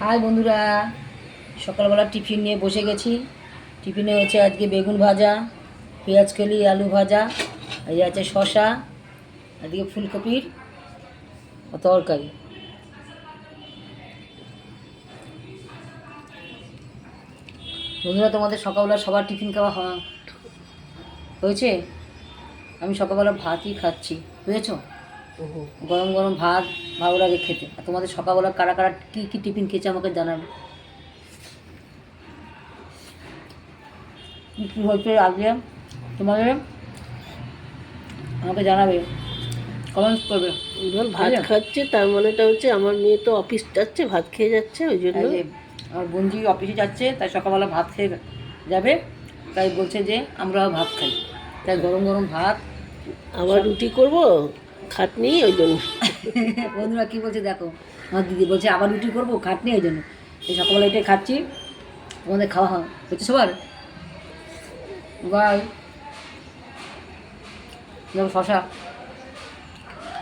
High বন্ধুরা, সকালবেলা tiffin নিয়ে বসে গেছি। টিফিনে হচ্ছে আজকে বেগুন ভাজা, পেঁয়াজ কলি, আলু ভাজা, এই আছে শসা, এদিকে ফুলকপির তরকারি। বন্ধুরা, তোমাদের সকালবেলা সবার টিফিন খাওয়া হয়েছে? আমি সকালবেলা ভাতই খাচ্ছি, বুঝেছো? গরম গরম ভাত ভালো লাগে খেতে। আর তোমাদের সকালবেলা কারা কারা কী কী টিফিন খেয়েছে আমাকে জানাবে। কী হচ্ছে আজকে তোমাদের আমাকে জানাবে, কমেন্টস করবে। ভাত খাচ্ছে, তার মানেটা হচ্ছে আমার মেয়ে তো অফিস যাচ্ছে, ভাত খেয়ে যাচ্ছে, ওই জন্য। এই যে আমার বোনজি অফিসে যাচ্ছে, তাই সকালবেলা ভাত খেয়ে যাবে, তাই বলছে যে আমরাও ভাত খাই, তাই গরম গরম ভাত। আবার রুটি করব, খাটনি, ওই জন্য। বন্ধুরা কী বলছে দেখো, আমার দিদি বলছে আবার রুটি করবো, খাটনি, ওই জন্য এই সকালবেলা এটাই খাচ্ছি। তোমাদের খাওয়া হচ্ছে সবার? বাই। শশা